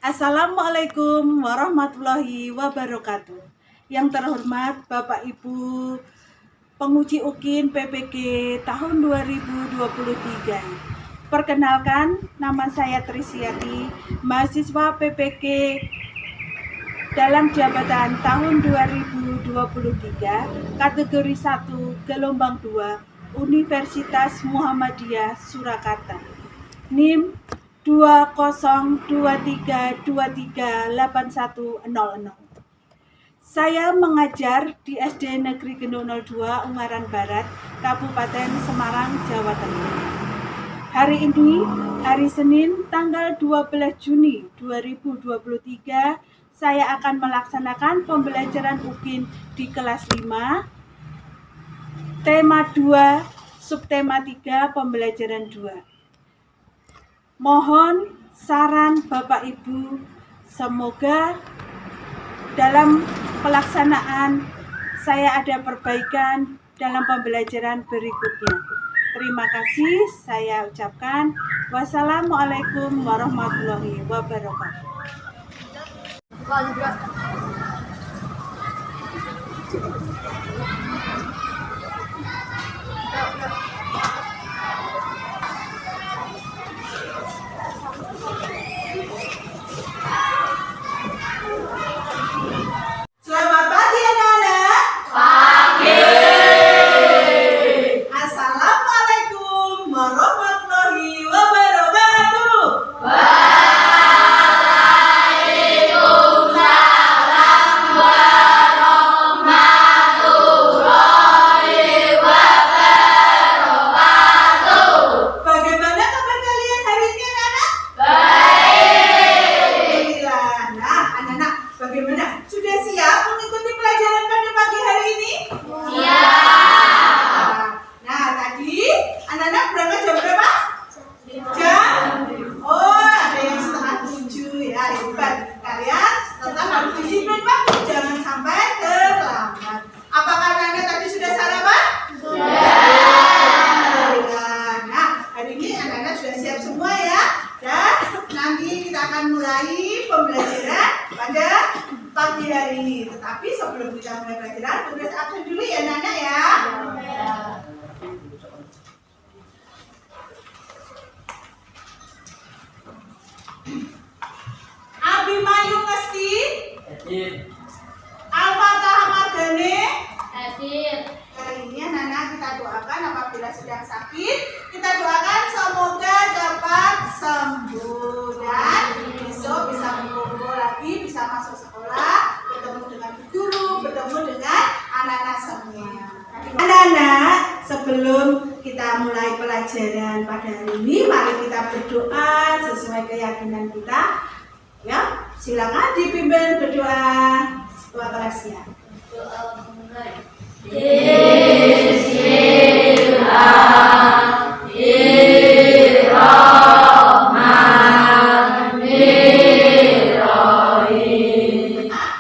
Assalamualaikum warahmatullahi wabarakatuh. Yang terhormat Bapak Ibu penguji UKIN PPG tahun 2023. Perkenalkan, nama saya Trisyati, mahasiswa PPG dalam jabatan tahun 2023, kategori 1, gelombang 2, Universitas Muhammadiyah Surakarta. NIM 2023238100. Saya mengajar di SD Negeri Gendong 02 Ungaran Barat, Kabupaten Semarang, Jawa Tengah. Hari ini, hari Senin, tanggal 12 Juni 2023, saya akan melaksanakan pembelajaran UKIN di kelas 5, tema 2, subtema 3, pembelajaran 2. Mohon saran Bapak Ibu, semoga dalam pelaksanaan saya ada perbaikan dalam pembelajaran berikutnya. Terima kasih, saya ucapkan wassalamualaikum warahmatullahi wabarakatuh. Selamat pagi anak-anak. Pagi. Assalamualaikum warahmatullahi wabarakatuh. Waalaikumsalam warahmatullahi wabarakatuh. Bagaimana kabar kalian hari ini anak-anak? Baik. Alhamdulillah. Nah anak-anak, bagaimana? Sudah siap mengikuti pelajaran pada pagi hari ini? Siap. Nah tadi anak-anak berangkat jam berapa? Ada yang setengah 7 ya, hebat. Kalian tetap harus disiplin waktu, jangan sampai terlambat. Apakah anak-anak tadi sudah sarapan? Alhamdulillah. Nah, hari ini anak-anak sudah siap semua ya. Dan nanti kita akan mulai pembelajaran pada pagi hari ini. Tetapi sebelum kita mulai pelajaran, tugas absen dulu ya anak-anak ya. Abimayu Ngesti, Al-Fatah Mardhani. Hadir. Kali ini anak-anak kita doakan apabila sedang sakit, kita doakan semoga dapat sembuh dan besok bisa berkumpul lagi, bisa masuk sekolah, bertemu dengan guru, bertemu dengan anak-anak semua. Anak-anak, sebelum kita mulai pelajaran pada hari ini, mari kita berdoa sesuai keyakinan kita. Ya, silakan dipimpin berdoa ketua kelasnya.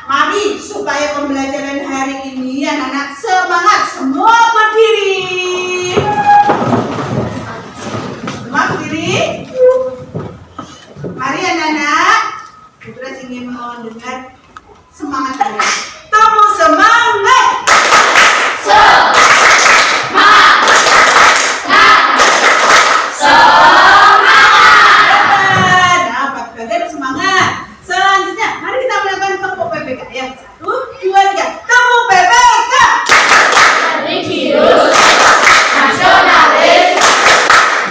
Mari supaya pembelajaran hari ini anak-anak semangat, semua berdiri. Semua berdiri. Mari anak-anak, kita ingin mohon dengar semangat kalian. Temu semangat. Nah, bagian semangat. Selanjutnya, mari kita melakukan tepuk PPK. Yang 1, 2, 3. Tepuk PPK. Religius, nasionalis,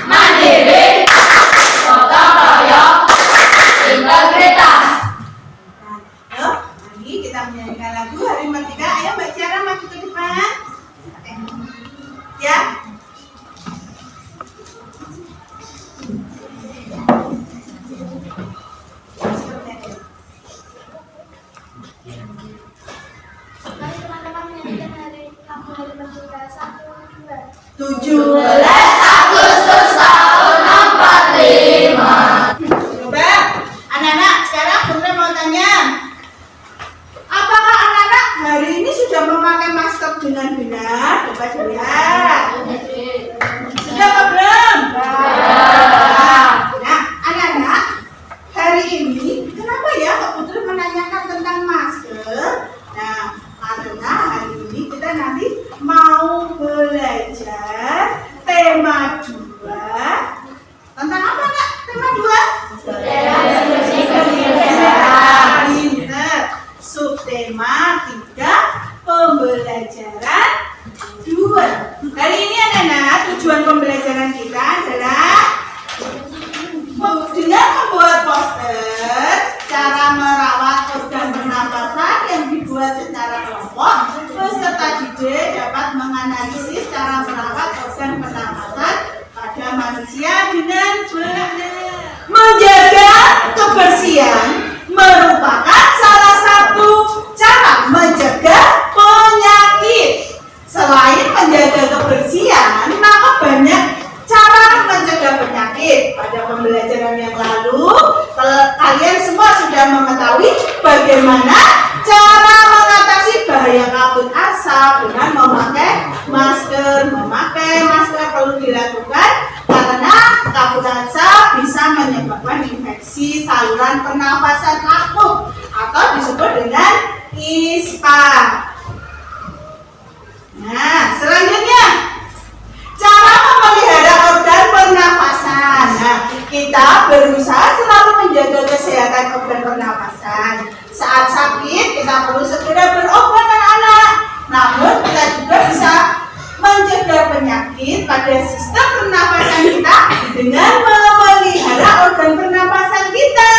mandiri, gotong royong, integritas. Nah, yuk, mari kita menyanyikan sudah mengetahui bagaimana cara mengatasi bahaya kabut asap dengan memakai masker. Memakai masker perlu dilakukan karena kabut asap bisa menyebabkan infeksi saluran pernafasan akut atau disebut dengan ISPA. Nah, selanjutnya cara memelihara organ pernafasan. Nah, kita berusaha selalu menjaga kesehatan organ pernafasan. Saat sakit, kita perlu segera berobat anak-anak. Namun, kita juga bisa mencegah penyakit pada sistem pernafasan kita dengan memelihara organ pernafasan kita.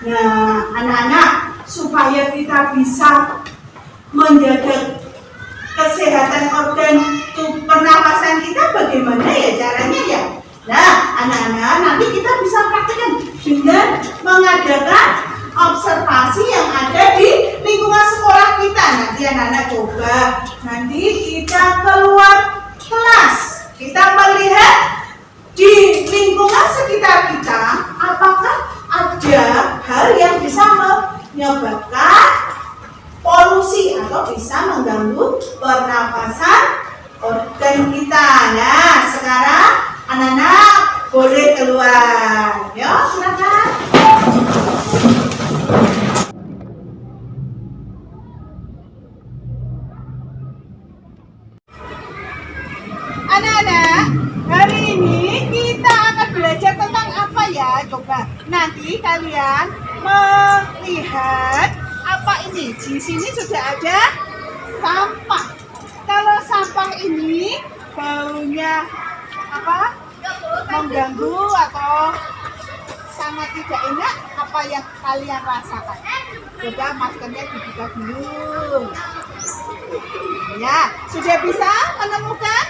Nah, anak-anak, supaya kita bisa menjaga kesehatan organ pernafasan kita, bagaimana ya caranya ya? Nah, anak-anak, nanti kita bisa praktekkan dengan mengadakan observasi yang ada di lingkungan sekolah kita. Nanti anak-anak coba, nanti kita keluar kelas, kita melihat di lingkungan sekitar kita apakah ada hal yang bisa menyebabkan polusi atau bisa mengganggu pernapasan organ kita. Nah, sekarang anak-anak boleh keluar. Yuk, silakan. Anak-anak, hari ini kita akan belajar tentang apa ya? Coba nanti kalian melihat apa ini. Di sini sudah ada sampah. Kalau sampah ini baunya apa? Mengganggu atau sangat tidak enak, apa yang kalian rasakan? Coba maskernya dibuka dulu. Ya, sudah bisa menemukan?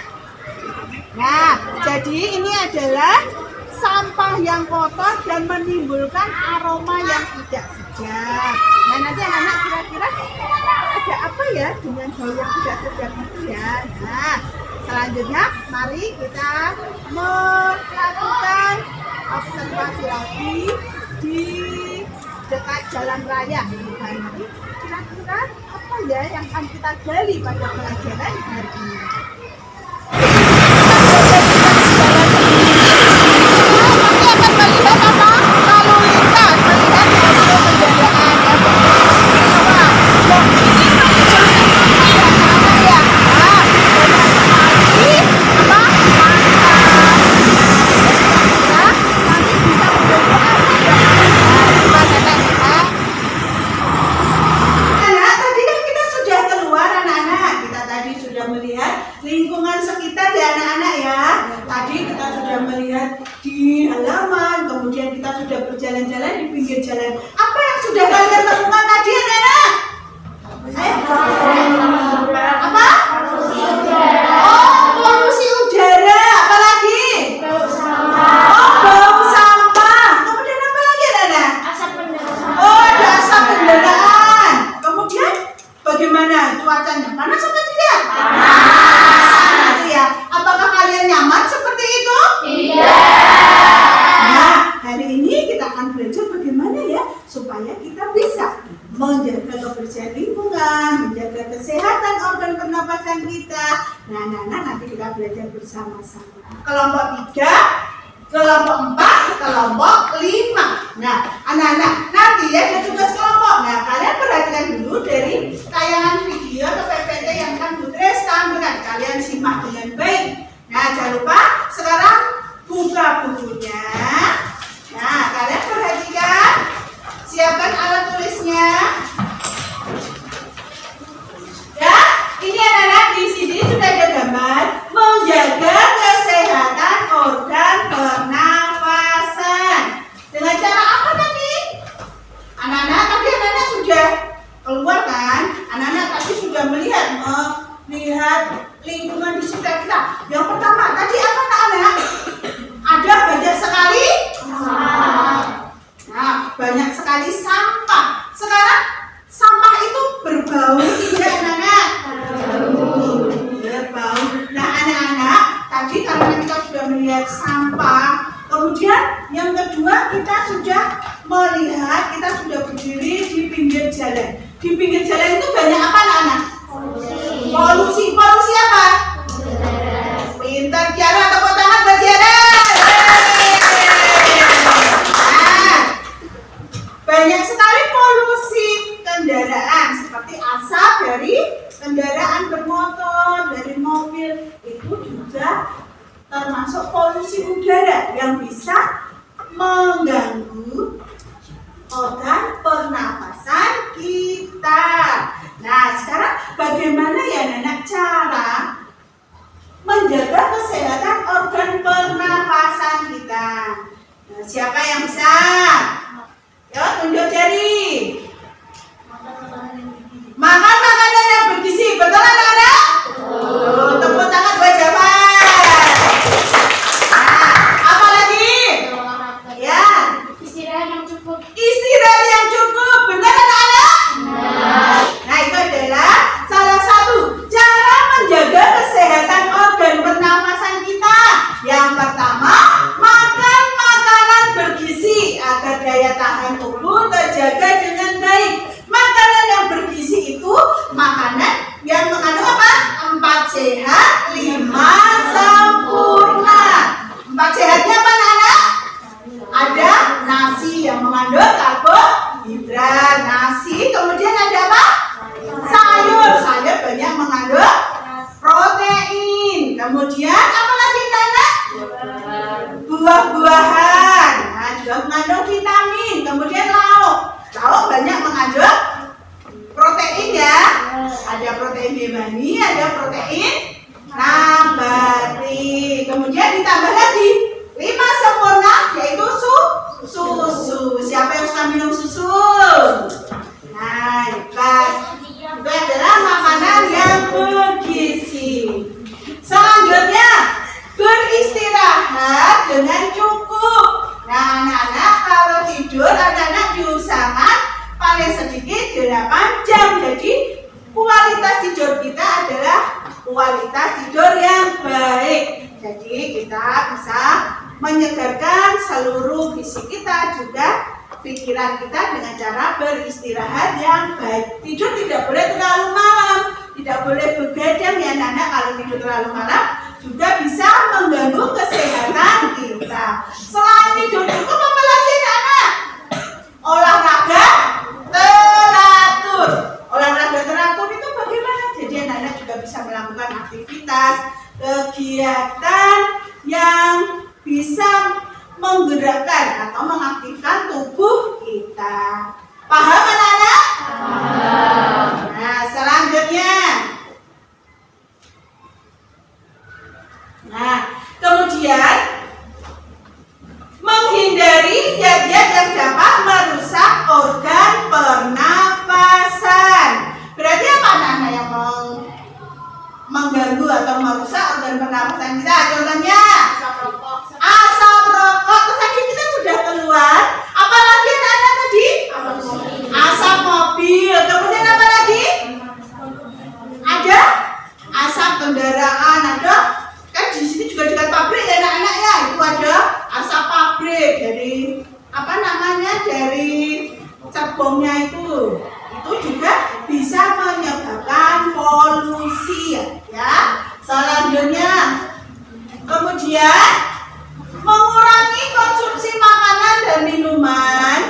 Nah, jadi ini adalah sampah yang kotor dan menimbulkan aroma yang tidak sedap. Nah, nanti anak-anak kira-kira ada apa ya dengan bau yang tidak sedap itu ya. Nah, selanjutnya mari kita melakukan observasi lagi di dekat jalan raya. Nah, ini kira-kira apa ya yang akan kita gali pada pelajaran hari ini? Lingkungan sekitar ya anak-anak ya. Tadi kita sudah melihat di halaman, kemudian kita sudah berjalan-jalan di pinggir jalan. Apa yang sudah kalian lakukan tadi anak-anak? Apa? Oh, polusi udara. Apa lagi? Oh, bau sampah. Kemudian apa lagi anak-anak? Oh, ada asap kendaraan. Kemudian bagaimana cuacanya? Panas atau tidak? Apakah kalian nyaman seperti itu? Iya. Nah, hari ini kita akan belajar bagaimana ya supaya kita bisa menjaga kebersihan lingkungan, menjaga kesehatan organ pernapasan kita. Nah, nanti kita belajar bersama-sama. Kelompok 3, kelompok 4, kelompok 5. Nah, anak-anak, nanti ya ada tugas kelompok. Nah, kalian perhatikan dulu dari tayangan video atau PPT yang akan Budres tampilkan. Kalian simak dengan baik. Nah, jangan lupa sekarang buka bukunya. Nah, kalian perhatikan. Siapkan alat tulisnya. Ya, ini anak-anak di sini sudah ada gambar menjaga kesehatan organ pernafasan. Dengan cara apa tadi? Anak-anak tadi anak-anak sudah keluar kan? Anak-anak tadi sudah melihat lingkungan di sekitar kita. Yang pertama tadi apa anak-anak? Ada banyak sekali banyak sekali sampah. Sekarang sampah itu berbau tidak anak-anak? Berbau. Nah anak-anak, tadi karena kita sudah melihat sampah, kemudian yang kedua kita sudah melihat, kita sudah berdiri jalan. Di pinggir jalan itu banyak apa anak-anak? Polusi. Polusi apa? Pintar Tiara, tepuk tangan buat Tiara. Nah, banyak sekali polusi kendaraan seperti asap dari kendaraan bermotor, dari mobil. Itu juga termasuk polusi udara yang bisa mengganggu organ pernapasan kita. Nah, sekarang bagaimana ya Nenek cara menjaga kesehatan organ pernapasan kita? Nah, siapa yang bisa? Yo, tunjuk jari. Makan makanan yang bergizi, betul anak-anak? Tepuk tangan buat jawaban. Nah, apa lagi? Ya, Istirahat yang cukup. istirahat yang cukup, benar anak-anak? Nah, itu adalah salah satu cara menjaga kesehatan organ pernafasan kita. Yang pertama, makan makanan bergizi agar daya tahan tubuh terjaga dengan baik. Makanan yang bergizi itu makanan yang mengandung apa? 4 sehat, 5 sempurna. 4 sehatnya apa anak-anak? Ada nasi yang mengandung karbohidrat, nasi, kemudian ada apa? Sayur, sayur banyak mengandung protein. Kemudian apa lagi anak? Buah-buahan, nah, juga mengandung vitamin. Kemudian lauk, lauk banyak mengandung protein ya. Ada protein hewani, ada protein nabati. Kemudian ditambah lagi 5 sempurna, yaitu susu. Siapa yang suka minum susu? Nah, hebat. Itu adalah makanan yang bergizi. Selanjutnya, beristirahat dengan cukup. Nah, anak-anak kalau tidur, anak-anak diusahakan paling sedikit 8 jam. Jadi, kualitas tidur kita adalah kualitas tidur yang baik. Jadi, kita bisa menyegarkan seluruh fisik kita, juga pikiran kita dengan cara beristirahat yang baik. Tidur tidak boleh terlalu malam, tidak boleh begadang ya anak-anak. Kalau tidur terlalu malam juga bisa mengganggu kesehatan kita. Selain tidur cukup, apa lagi anak-anak? Olahraga teratur. Olahraga teratur itu bagaimana? Jadi anak-anak juga bisa melakukan aktivitas, kegiatan yang bisa menggerakkan atau mengaktifkan tubuh kita. Paham anak-anak? Nah, selanjutnya. Nah, kemudian menghindari zat-zat yang dapat merusak organ pernapasan. Berarti apa anak-anak yang mengganggu atau merusak organ pernapasan kita? Contohnya asap rokok. Tadi kita sudah keluar. Apalagi anak-anak tadi? Asap mobil. Kemudian apa lagi? Ada asap kendaraan. Ada kan di sini juga dekat pabrik ya anak-anak ya. Itu ada asap pabrik dari apa namanya? Dari cerbongnya itu. Itu juga bisa menyebabkan polusi ya. Selanjutnya, kemudian mengurangi konsumsi makanan dan minuman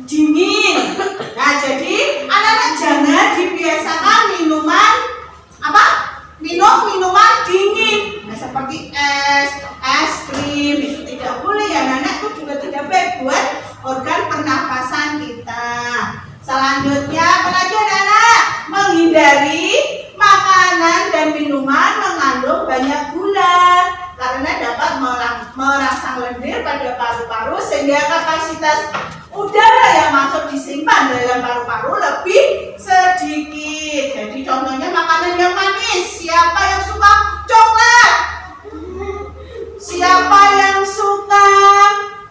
dingin. Nah, jadi anak-anak jangan dibiasakan minuman apa? Minum minuman dingin. Nah, seperti es krim itu tidak boleh ya anak-anak. Itu juga tidak baik buat organ pernapasan kita. Selanjutnya, apalagi anak-anak? Menghindari makanan dan minuman mengandung banyak gula, karena dapat merangsang lendir pada paru-paru sehingga kapasitas udara yang masuk disimpan dalam paru-paru lebih sedikit. Jadi contohnya makanan yang manis. Siapa yang suka coklat? Siapa yang suka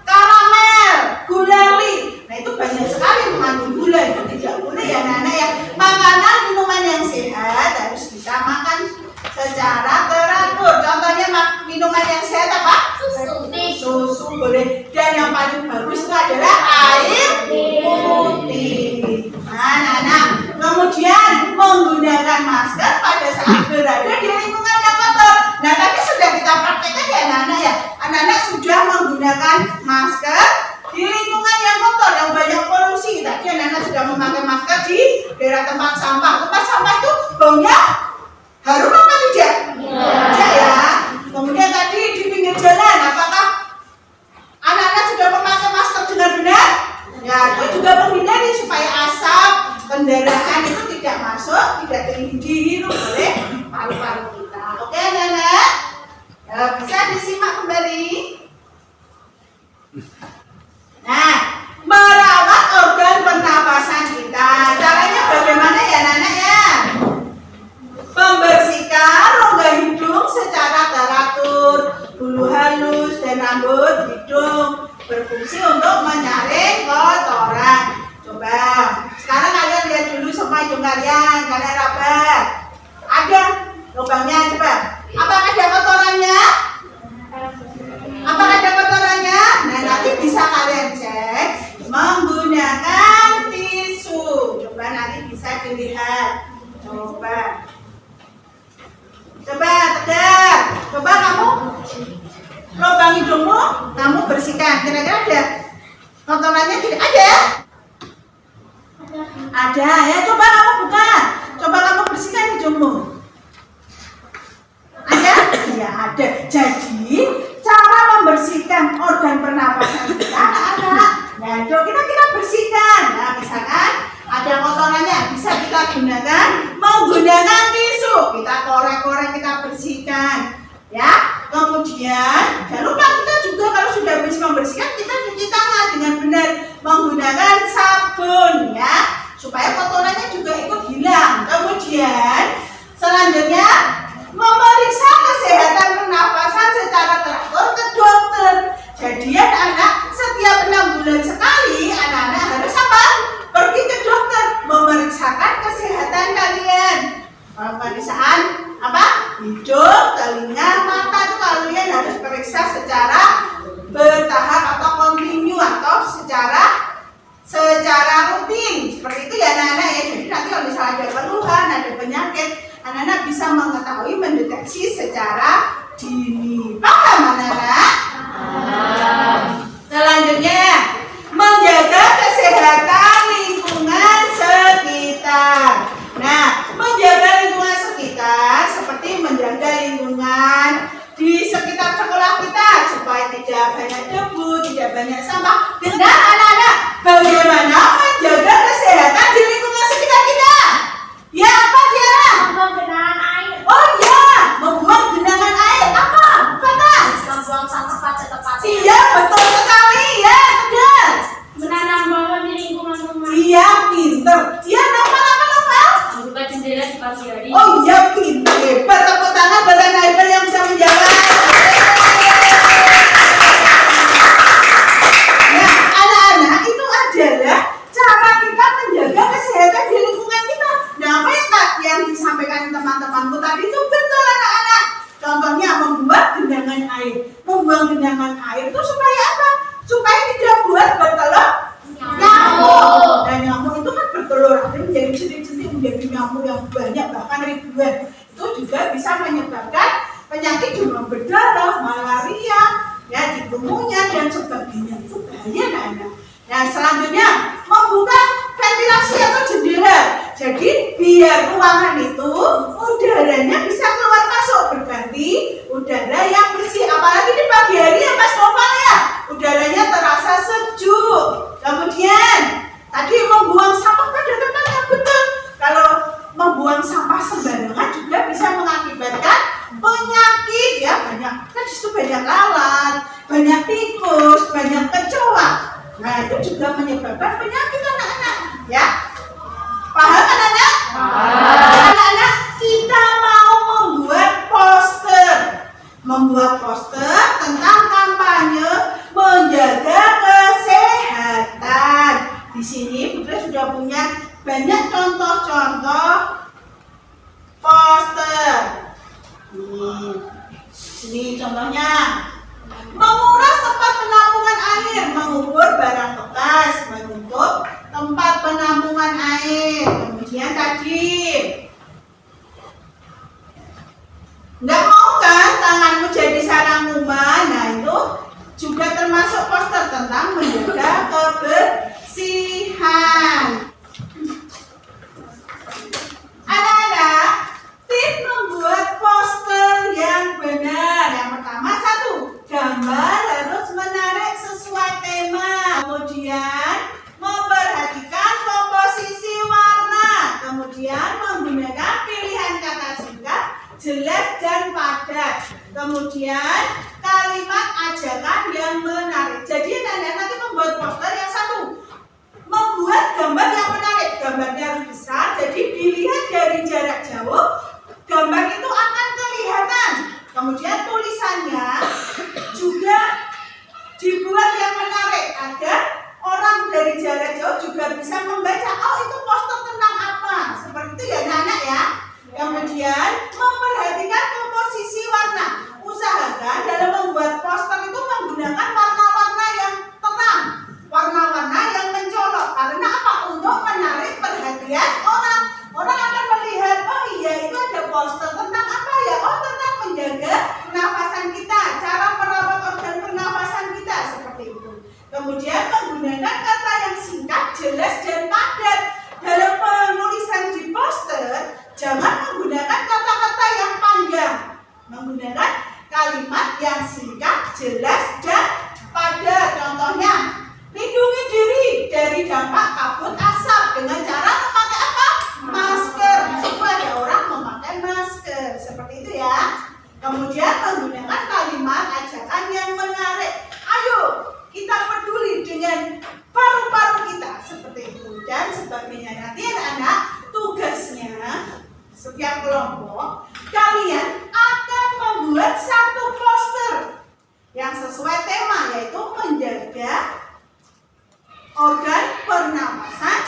karamel, gulali? Nah, itu banyak sekali mengandung gula. Itu tidak boleh ya anak-anak ya. Makanan minuman yang sehat harus kita makan secara teratur. Contohnya minuman yang sehat apa? Susu boleh. Dan yang paling bagus itu adalah air putih. memakai masker di daerah tempat sampah. Tempat sampah itu baunya harum apa tidak? Tidak ya. Kemudian tadi di pinggir jalan, apakah anak-anak sudah memakai masker dengan benar? Ya, itu juga menghindari supaya asap kendaraan itu tidak masuk, tidak dihirup oleh paru-paru kita. Oke, anak-anak? Ya, bisa disimak kembali. Nah, merawat organ pernapasan kita. Caranya bagaimana ya, anak-anak ya? Membersihkan rongga hidung secara teratur, bulu halus dan rambut hidung berfungsi untuk menyaring kotoran. Coba, sekarang kalian lihat dulu semua hidung kalian rapat. Ada lubangnya, coba. Apakah ada kotorannya? Apakah ada kotorannya? Nah, nanti bisa kalian cek menggunakan tisu. Coba nanti bisa dilihat. Coba tegak. Coba kamu lubang hidungmu kamu bersihkan. Kira-kira ada kotorannya tidak? Ada? Ada ya. Coba kamu buka. Coba kamu bersihkan hidungmu. Ada? Ya ada. Jadi cara membersihkan organ pernapasan kita anak-anak. Nah, kira-kira bersihkan. Nah, misalkan ada kotorannya, bisa kita gunakan menggunakan tisu. Kita korek-korek, kita bersihkan. Ya, kemudian jangan lupa kita juga kalau sudah bisa membersihkan, kita cuci tangan dengan benar menggunakan sabun ya, supaya kotorannya juga ikut hilang. Kemudian selanjutnya memeriksa kesehatan pernapasan secara teratur ke dokter. Jadi anak-anak setiap 6 bulan sekali anak-anak harus apa? Pergi ke dokter memeriksakan kesehatan kalian. Pemeriksaan apa? Hidung, telinga, mata itu kalian harus periksa secara bertahap atau kontinu atau secara rutin. Seperti itu ya anak-anak ya. Jadi nanti kalau misalnya ada keluhan, ada penyakit, anak-anak bisa mengetahui, mendeteksi secara dini. Paham anak-anak? Selanjutnya menjaga kesehatan lingkungan sekitar. Nah, menjaga lingkungan sekitar seperti menjaga lingkungan di sekitar sekolah kita supaya tidak banyak debu, tidak banyak sampah. Nah, anak-anak, bagaimana menjaga kesehatan di lingkungan sekitar kita? Ya, apa dia? Membuang genangan air. Oh ya, membuang genangan air. Apa? Kata? Membuang sampah pada tempatnya. Iya, betul sekali ya, benar. Menanam pohon di lingkungan rumah. Iya, pinter. Iya, novel apa novel? Membuka jendela di pagi hari. Oh iya, pinter. Hebat, tepuk tangan buat anak hebat yang bisa menjawab. Nah, anak-anak, itu adalah cara kita menjaga kesehatan di lingkungan kita. Nah, apa yang disampaikan teman-temanku tadi itu betul anak-anak. Contohnya membuat genangan air. Membuang genangan air itu supaya apa? Supaya tidak buat bertelur nyamuk. Dan nyamuk itu kan bertelur, artinya menjadi jentik-jentik, menjadi nyamuk yang banyak, bahkan ribuan. Itu juga bisa menyebabkan penyakit demam berdarah, malaria, ya, chikungunya dan sebagainya. Itu bahaya anak-anak. Nah, selanjutnya membuka ventilasi atau jendela. Jadi biar ruangan itu udaranya bisa keluar masuk, berganti udara yang bersih. Apalagi di pagi hari ya Mas Noval ya, udaranya terasa sejuk. Kemudian tadi membuang sampah pada tempatnya, betul. Kalau membuang sampah sembarangan juga bisa mengakibatkan penyakit ya, banyak kan di situ banyak lalat, banyak tikus, banyak kecoa. Nah, itu juga menyebabkan penyakit anak-anak ya. Paham anak-anak? Anak-anak, kita mau membuat poster tentang kampanye menjaga kesehatan. Di sini Putri sudah punya banyak contoh-contoh poster. Ini contohnya. Menguras tempat penampungan air, mengukur barang bekas, menutup tempat penampungan air. Kemudian tadi, nggak mau kan tanganmu jadi sarang kuman? Nah, itu juga termasuk poster tentang menjaga kebersihan. Kemudian kalimat ajakan yang menarik. Jadi anak-anak nanti membuat poster yang satu, membuat gambar yang menarik. Gambarnya harus besar, jadi dilihat dari jarak jauh, gambar itu akan kelihatan. Kemudian tulisannya juga dibuat yang menarik agar orang dari jarak jauh juga bisa membaca, oh itu poster tentang apa. Seperti itu ya anak-anak ya. Kemudian memperhatikan komposisi warna. Usahakan dalam membuat poster itu menggunakan warna-warna yang terang, warna-warna yang mencolok. Karena apa? Untuk menarik perhatian orang. Orang akan melihat, oh iya itu ada poster tentang apa ya? Oh tentang menjaga pernafasan kita, cara merawat organ pernafasan kita, seperti itu. Kemudian menggunakan kata yang singkat, jelas dan padat. Dalam penulisan di poster, jangan menggunakan kata-kata yang panjang. Menggunakan kalimat yang singkat, jelas dan padat. Contohnya, lindungi diri dari dampak kabut asap dengan cara memakai apa? Masker. Itu ada orang memakai masker. Seperti itu ya. Kemudian menggunakan kalimat ajakan yang menarik. Ayo kita peduli dengan paru-paru kita, seperti itu dan sebagainya. Nanti anak-anak tugasnya setiap kelompok kalian akan membuat satu poster yang sesuai tema, yaitu menjaga organ pernapasan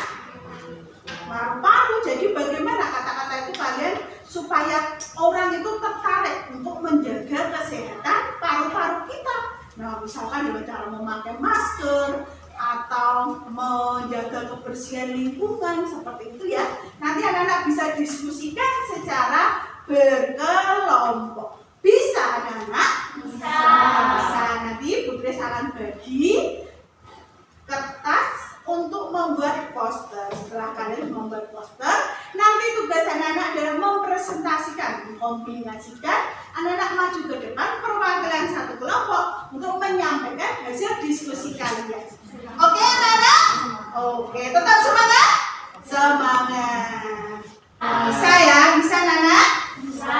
paru-paru. Jadi bagaimana kata-kata itu kalian supaya orang itu tertarik untuk menjaga kesehatan paru-paru kita. Nah, misalkan dengan cara memakai masker atau menjaga kebersihan lingkungan, seperti itu ya. Nanti anak-anak bisa diskusikan secara berkelompok. Bisa anak-anak? Bisa. Bisa. Nanti Bu Grace akan bagi kertas untuk membuat poster. Setelah kalian membuat poster, nanti tugas anak-anak adalah mempresentasikan, mengkombinasikan. Anak-anak maju ke depan perwakilan satu kelompok untuk menyampaikan hasil diskusi kalian. Oke anak-anak? Oke, tetap semangat? Semangat. Bisa ya? Bisa anak-anak? Bisa.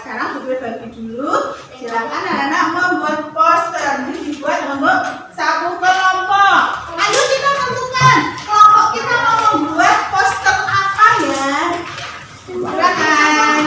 Sekarang Bu bagi dulu. Silakan anak-anak membuat poster. Ini dibuat untuk satu kelompok. Ayo kita tentukan kelompok kita mau membuat poster apa ya? Silakan.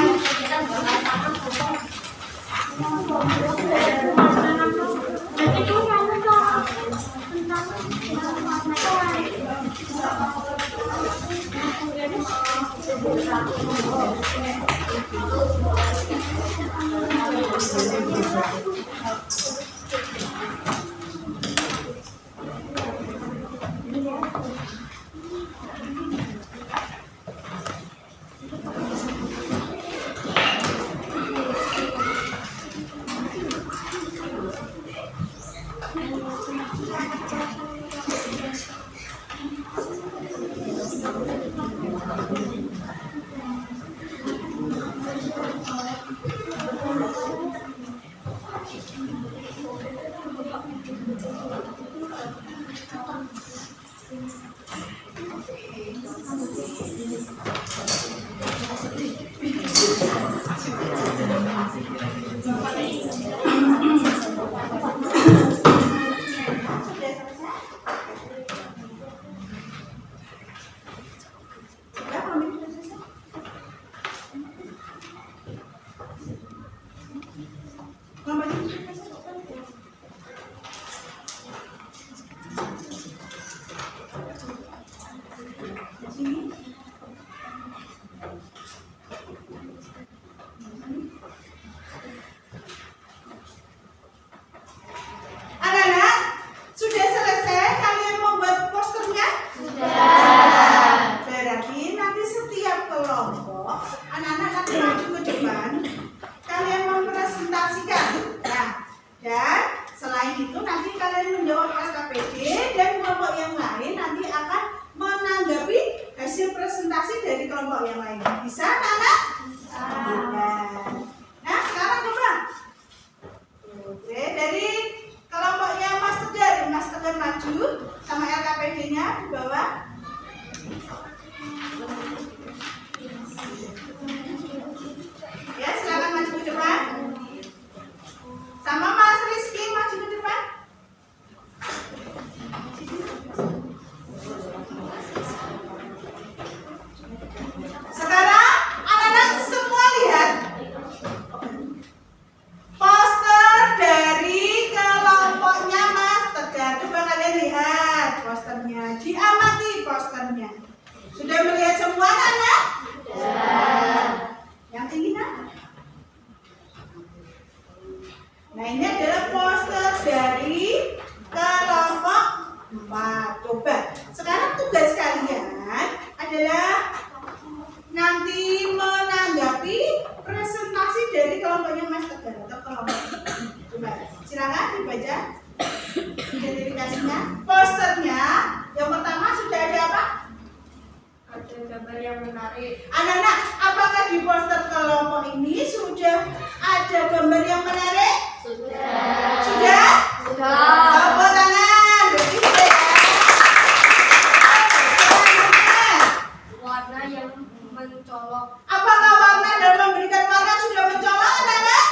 gambar yang menarik. Anak-anak, apakah di poster kelompok ini sudah ada gambar yang menarik? Sudah. Sudah? Tepuk tangan. Berarti sudah ya. Selanjutnya, Warna yang mencolok. apakah warna dalam memberikan warna sudah mencolok, anak-anak?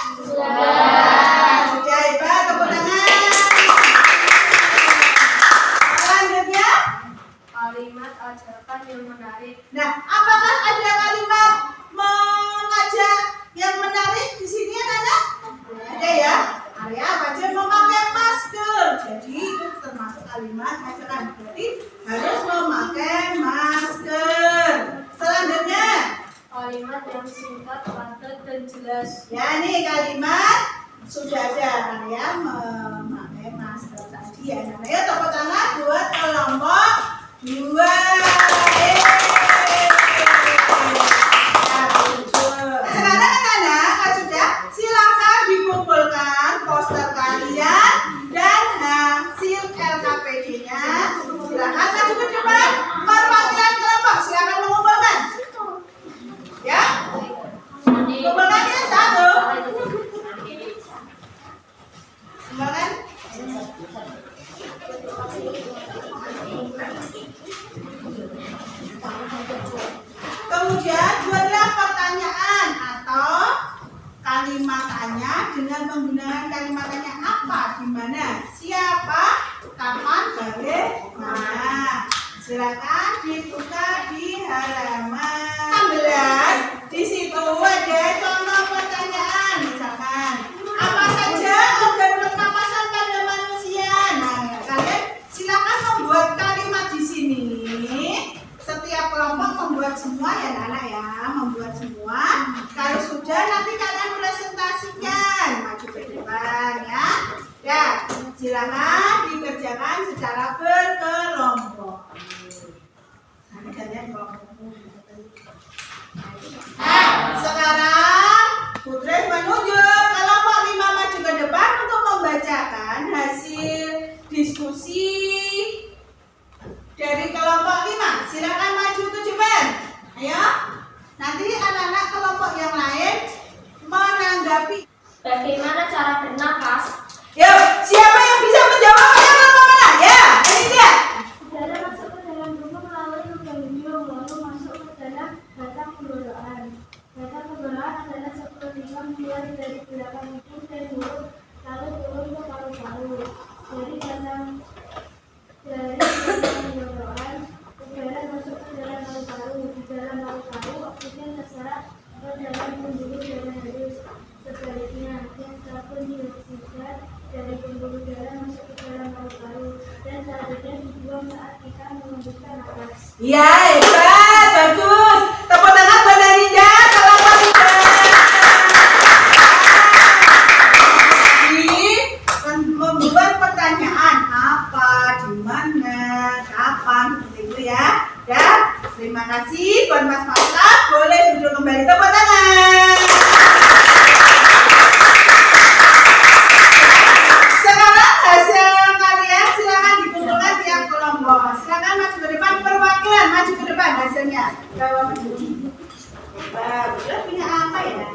Sudah, hebat. Tepuk tangan. Selanjutnya, Kalimat ajakan yang menarik. nah, apakah ada kalimat mengajak yang menarik di sini, anak-anak? Ada ya? Ada apa aja? Memakai masker. Jadi itu termasuk kalimat ajakan. Berarti harus memakai masker. Selanjutnya, Kalimat yang singkat, padat, dan jelas. ya ini kalimat sudah ada ya, memakai masker tadi ya. Nah, ayo tepuk tangan buat kelompok 2. Sekarang anak-anak sudah silakan dikumpulkan poster kalian dan hasil LKPD-nya. Silakan maju ke depan. Perwakilan kelompok silakan mengumpulkan. Ya, kumpulkan ya satu. Kumpulkan. Kemudian buatlah pertanyaan atau kalimat tanya dengan menggunakan kalimat tanya apa, di mana, siapa, kapan, bagaimana. Silakan dibuka di halaman 16. Di situ ada contoh pertanyaan, misalkan apa saja organ pernapasan pada manusia. Nah, kalian silakan membuat kalimat di sini. Setiap kelompok membuat semua ya anak ya, membuat semua. Kalau sudah nanti kalian presentasikan, maju ke depan ya. Ya, silakan dikerjakan secara berkelompok. Nah, kalian sekarang Putri menuju kelompok 5 maju ke depan untuk membacakan hasil diskusi dari kelompok 5. Silakan maju ke depan. Ayo. Nanti anak-anak kelompok yang lain menanggapi. Bagaimana cara bernapas? Yuk, siapa yang bisa menjawab? Ayo kelompok mana? Ya, ini dia. Udara masuk ke dalam tubuh melalui lubang hidung, lalu masuk ke dalam batang tenggorokan. Batang tenggorokan adalah sebuah lingkar mulai dari belakang hidung dan mulut, lalu turun ke paru-paru. Dari batang tenggorokan, udara masuk ke dalam paru-paru. Di dalam paru-paru, oksigen terserap ke dalam pembuluh darah halus. Sebaliknya, yang karbon dioksida dari pembuluh darah masuk ke dalam paru-paru dan selanjutnya dibuang saat kita menghembuskan napas. Ya, hebat, bagus. Tepuk tangan buat Arinda, kelompok 3. Membuat pertanyaan apa, di mana, kapan, seperti itu ya. Ya, terima kasih buat Mas Masak. Boleh duduk kembali, tepuk tangan. Sekarang hasil kalian silakan dikumpulkan tiap kelompok. Silakan maju ke depan, perwakilan maju ke depan hasilnya. Bawa berdiri. Bagus, punya apa ya?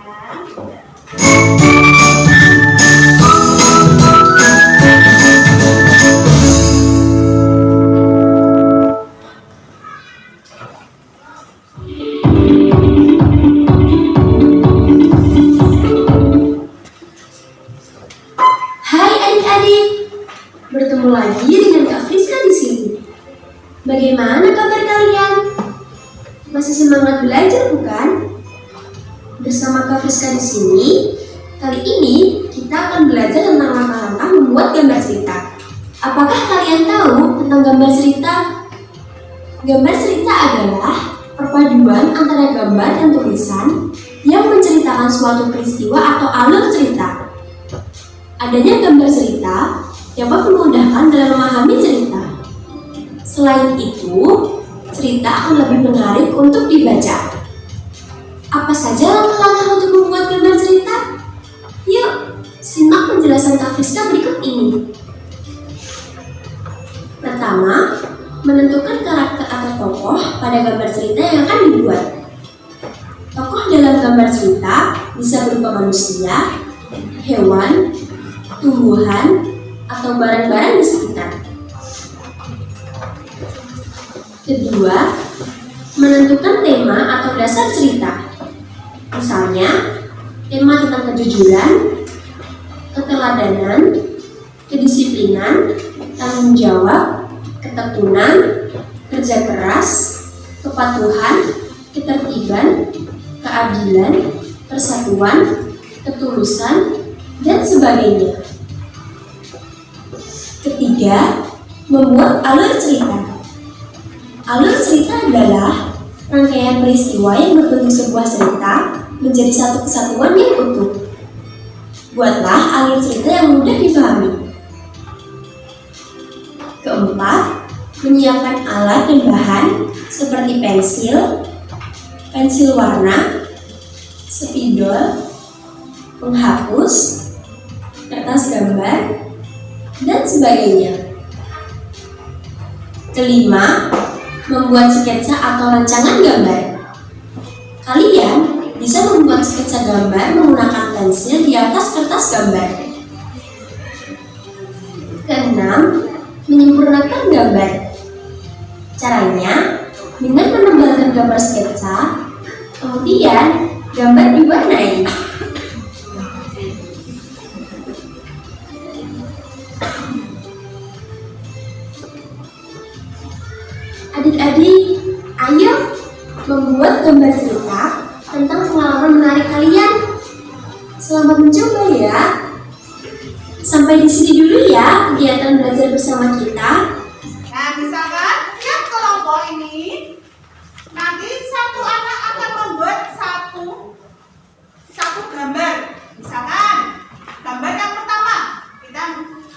Hai adik-adik, bertemu lagi dengan Kak Friska di sini. Bagaimana kabar kalian? Masih semangat belajar bukan? Bersama Kak Friska di sini, kali ini kita akan belajar tentang langkah-langkah membuat gambar cerita. Apakah kalian tahu tentang gambar cerita? Gambar cerita adalah perpaduan antara gambar dan tulisan yang menceritakan suatu peristiwa atau alur cerita. Adanya gambar cerita dapat memudahkan dalam memahami cerita. Selain itu, cerita akan lebih menarik untuk dibaca. Apa saja langkah-langkah untuk membuat gambar cerita? Yuk, simak penjelasan Kak Friska berikut ini. Pertama, menentukan karakter atau tokoh pada gambar cerita yang akan dibuat. Tokoh dalam gambar cerita bisa berupa manusia, hewan, tumbuhan, atau barang-barang di sekitar. Kedua, menentukan tema atau dasar cerita. Misalnya, tema tentang kejujuran, keteladanan, kedisiplinan, tanggung jawab, ketekunan, kerja keras, kepatuhan, ketertiban, keadilan, persatuan, ketulusan, dan sebagainya. Ketiga, membuat alur cerita. Alur cerita adalah rangkaian peristiwa yang berbentuk sebuah cerita menjadi satu kesatuan yang utuh. Buatlah alur cerita yang mudah dipahami. Keempat, menyiapkan alat dan bahan seperti pensil warna, spidol, penghapus, kertas gambar, dan sebagainya. Kelima, membuat sketsa atau rancangan gambar. Kalian bisa membuat sketsa gambar menggunakan pensil di atas kertas gambar. Keenam, menyempurnakan gambar. Caranya, dengan menebalkan gambar sketsa, kemudian gambar diwarnai. Adik-adik, ayo membuat gambar cerita tentang pengalaman menarik kalian. Selamat mencoba ya. Sampai di sini dulu ya kegiatan belajar bersama kita. Nah, misalkan yang kelompok ini nanti satu anak akan membuat satu gambar. Misalkan gambar yang pertama kita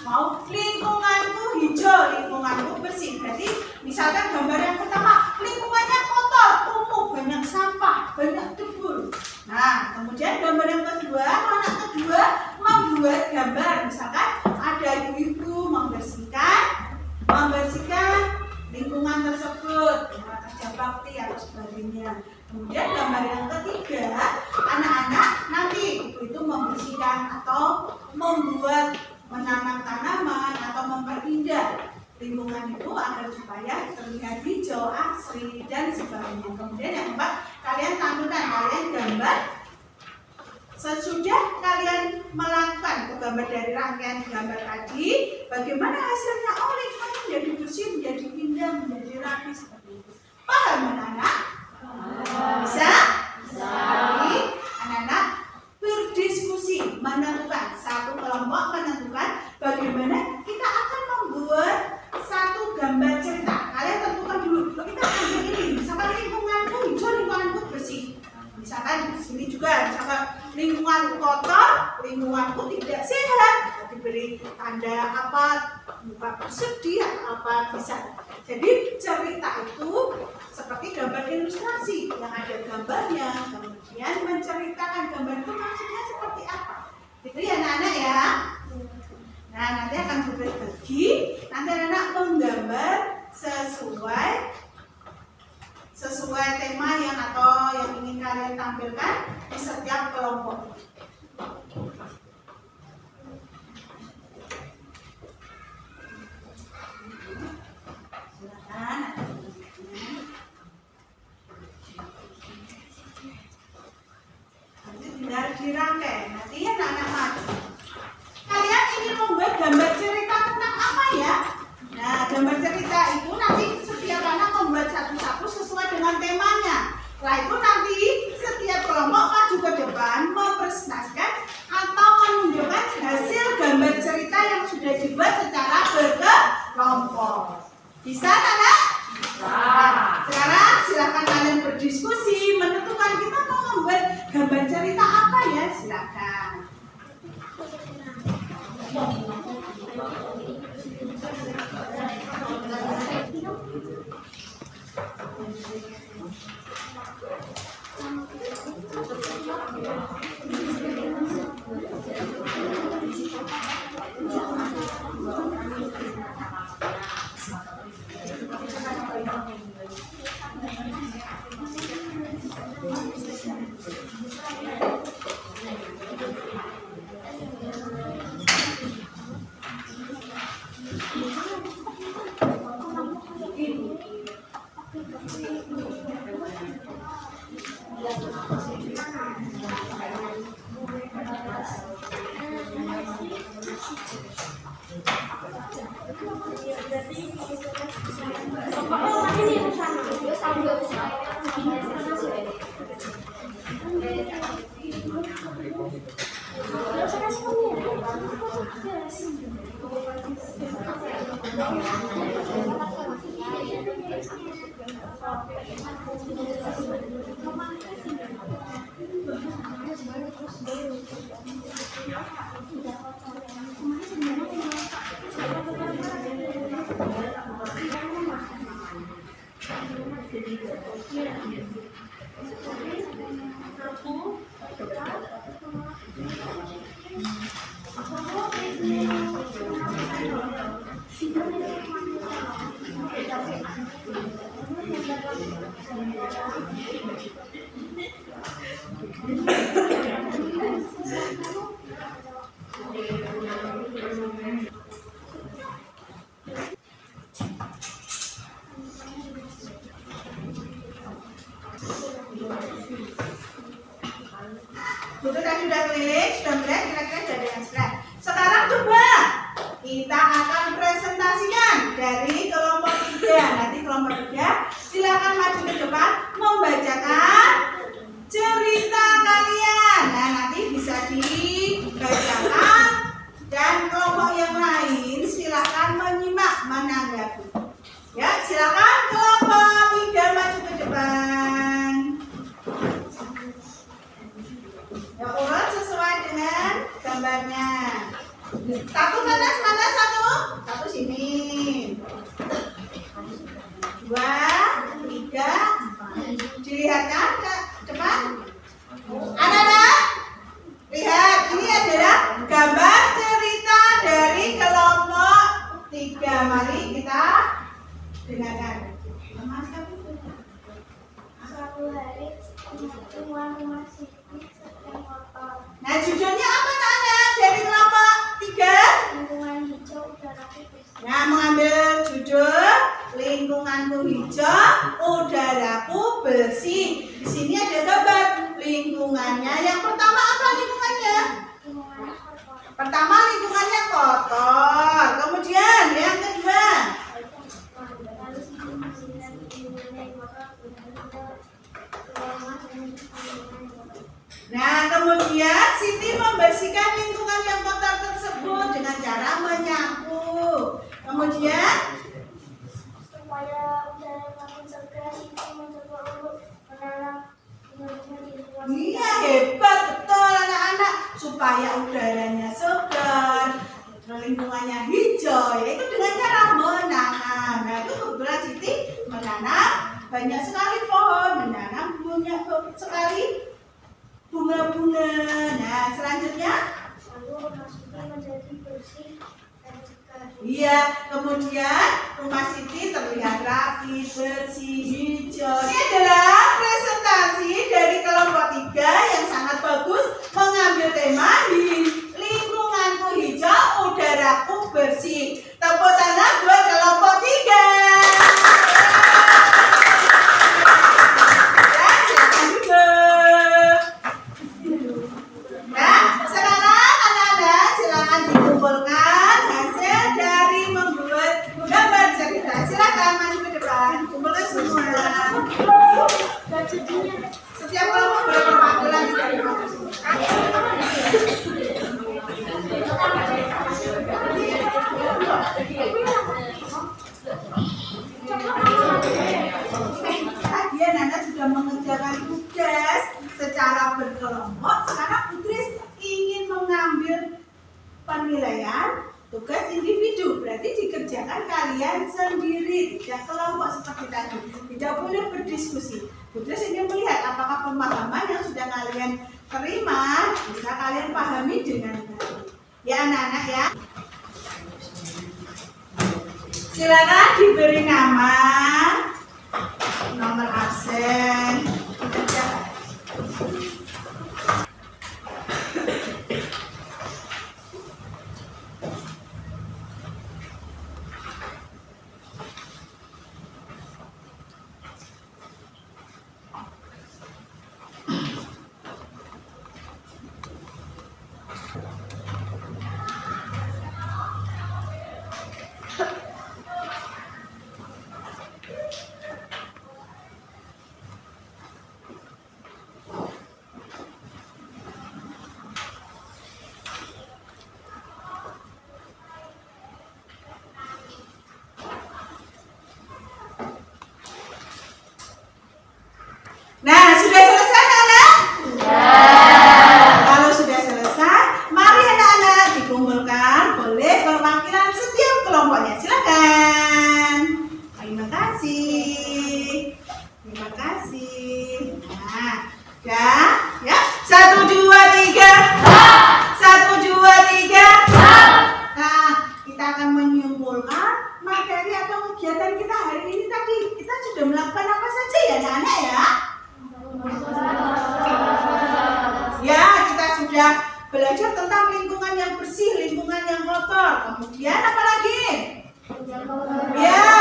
mau lingkunganku hijau, lingkunganku bersih. Berarti misalkan gambar yang pertama lingkungannya kotor, kumuh, banyak sampah, banyak debu. Nah, kemudian gambar yang kedua, anak kedua membuat gambar. Misalkan ada ibu-ibu membersihkan lingkungan tersebut, kerja bakti atau sebagainya. Kemudian gambar yang ketiga, anak-anak nanti ibu itu membersihkan atau menanam tanaman atau memperindah lingkungan itu agar supaya terlihat hijau, asri, dan sebagainya. Kemudian yang keempat, kalian gambar. Sesudah kalian melakukan gambar dari rangkaian gambar tadi, bagaimana hasilnya? Oh, lingkungan menjadi bersih, menjadi indah, menjadi rapi seperti itu. Paham anak-anak? Bisa? Jadi anak-anak berdiskusi, menentukan satu kelompok, menentukan bagaimana kita akan membuat satu gambar cerita. Kalian tentukan dulu, kita ambil ini, misalkan lingkunganku hijau, lingkunganku bersih. Misalkan di sini juga, misalkan lingkungan kotor, lingkunganku tidak sehat, diberi tanda apa, muka sedih atau apa bisa. Jadi cerita itu seperti gambar ilustrasi yang ada gambarnya, kemudian menceritakan gambar itu maksudnya seperti apa. Gitu ya anak-anak ya. Nah, nanti akan berbagi, nanti anak menggambar sesuai tema yang ingin kalian tampilkan di setiap kelompok. Silakan. Nanti tinggal dirangkai. Nanti ya anak-anak maju. Kalian ingin membuat gambar cerita tentang apa ya? Nah, gambar cerita itu nanti setiap anak membuat satu-satu sesuai dengan temanya. Setelah itu nanti setiap kelompok maju ke depan mempresentasikan atau menunjukkan hasil gambar cerita yang sudah dibuat secara berkelompok. Bisa, anak? Bisa. Sekarang silakan kalian berdiskusi, menentukan kita mau membuat gambar cerita apa ya? Silakan. Buku tadi sudah keliling, sudah melihat kira-kira ada yang selesai. Sekarang coba kita akan presentasikan dari kelompok 3. Nanti kelompok 3 silakan maju ke depan membacakan cerita kalian. Nah, nanti bisa dibacakan dan kelompok yang lain silakan menyimak menanggapi. Ya, silakan kelompok 3 maju ke depan. Ya, urut sesuai dengan gambarnya. Satu mana satu? Satu sini. 2, 3, 4. Dilihatkan ke depan. Anak-anak, lihat ini adalah gambar cerita dari kelompok 3. Mari kita dengarkan. Suatu hari, tuan rumah Siti sedang kotor. Nah, judulnya apa anak-anak dari kelompok 3? Lingkungan hijau udaraku bersih. Nah, mengambil judul lingkunganku hijau, udaraku bersih. Di sini ada gambar lingkungannya. Yang pertama apa lingkungannya? Lingkungannya kotor. Pertama lingkungannya kotor. Kemudian yang kedua. Lalu Siti membersihkan lingkungannya yang kotor ke rumah dan lingkungan kotor. Nah, kemudian Siti membersihkan lingkungan yang kotor tersebut dengan cara menyapu. Kemudian Supaya udara makin segar, Siti mencoba untuk menanam bunga-bunga di lingkungan iya, hebat betul anak-anak. Supaya udaranya segar, lingkungannya hijau, yaitu dengan cara menanam. Nah, itu kebetulan Siti menanam banyak sekali pohon, menanam banyak sekali bunga-bunga. Nah, selanjutnya lalu rumah Siti menjadi bersih dan segar. iya, kemudian rumah Siti terlihat rapi, bersih, hijau. Ini adalah presentasi dari kelompok 3 yang sangat bagus mengambil tema di lingkunganku hijau, udaraku bersih. Tepuk tangan buat kelompok 3. Ya, silakan duduk. Nah, sekarang anak-anak silakan dikumpulkan hasil dari membuat gambar cerita. Silakan maju ke depan, kumpulkan semua. Setiap kelompok berperwakilan dari kelompok semua. Tadi anak sudah mengerjakan tugas secara berkelompok. Sekarang Putri ingin mengambil penilaian tugas individu, berarti dikerjakan kalian sendiri, tidak kelompok seperti tadi. Tidak boleh berdiskusi. Putri ingin melihat apakah pemahaman yang sudah kalian terima bisa kalian pahami dengan baik. Ya anak-anak ya. Silakan diberi nama, nomor absen, dikerjakan. Nah, sudah selesai anak-anak? Kalau sudah selesai, mari anak-anak dikumpulkan oleh perwakilan setiap kelompoknya. Silakan. Terima kasih. Terima kasih. Nah, ya. 1, 2, 3. 1, 2, 3. Nah, kita akan menyimpulkan materi atau kegiatan kita hari ini tadi. Kita sudah melakukan apa saja ya anak-anak ya? Ya, kita sudah belajar tentang lingkungan yang bersih, lingkungan yang kotor. Kemudian apa lagi? Ya,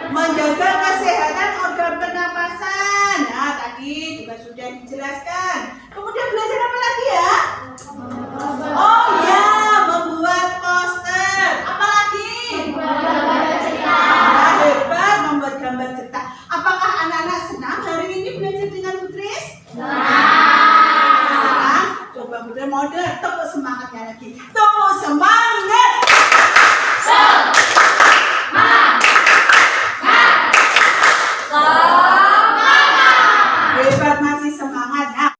menjaga kesehatan organ pernapasan. Nah, tadi juga sudah dijelaskan. Kemudian belajar apa lagi ya? Oh ya, membuat poster. Apa lagi? Nah, hebat, membuat gambar cetak. Apakah anak-anak senang hari ini belajar dengan Putris? Senang? Coba Putri model, tepuk semangatnya lagi. Tepuk semangat. Hebat, masih semangat. Nah.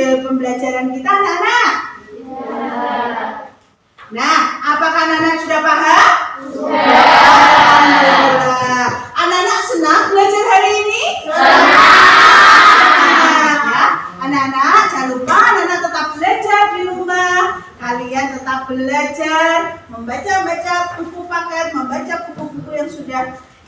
Pembelajaran kita anak-anak? Nah, apakah anak-anak sudah paham? Alhamdulillah. Anak-anak senang belajar hari ini? Senang. Ya, anak-anak jangan lupa anak-anak tetap belajar di rumah. Kalian tetap belajar membaca buku paket, membaca buku-buku yang sudah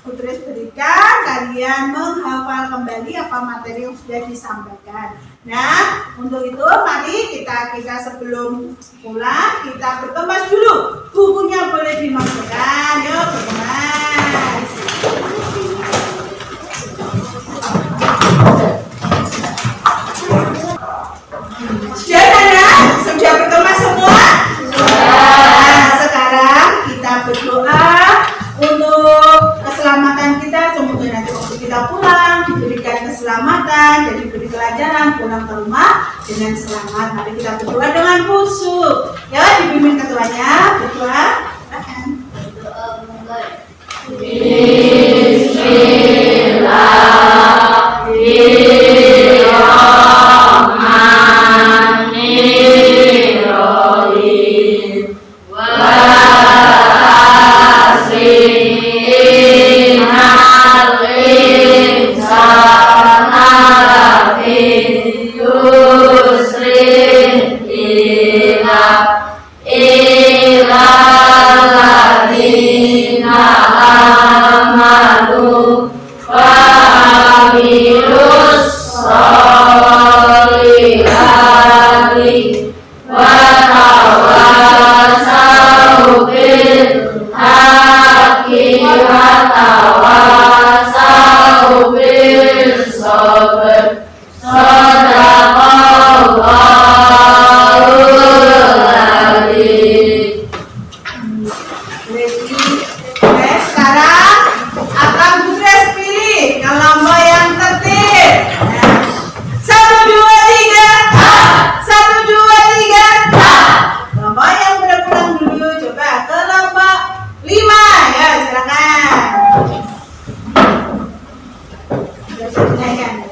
Putri berikan. Kalian menghafal kembali apa materi yang sudah disampaikan. Nah, untuk itu mari kita sebelum pulang kita berkemas dulu. Bukunya boleh dimasukkan, yuk berkemas. Sudah anak? Sudah berkemas semua? Nah, sekarang kita berdoa untuk keselamatan kita. Semoga nanti waktu kita pulang diberikan keselamatan dan diberi pelajaran pulang ke rumah dengan selamat. Mari kita berdoa dengan khusyuk. Ya, dipimpin ketuanya berdoa. Bismillahirrahmanirrahim. amanu wa amilus sholihati wa tawasau bil haqqi wa tawasau bil sabr. Shadaqallahul adzim. Oke, sekarang akan Bukres pilih kelompok yang tertib. Satu, dua, tiga. Satu, dua, tiga. Kelompok yang udah pulang dulu, coba kelompok 5. Ya, silakan. Sudah dinaikkan.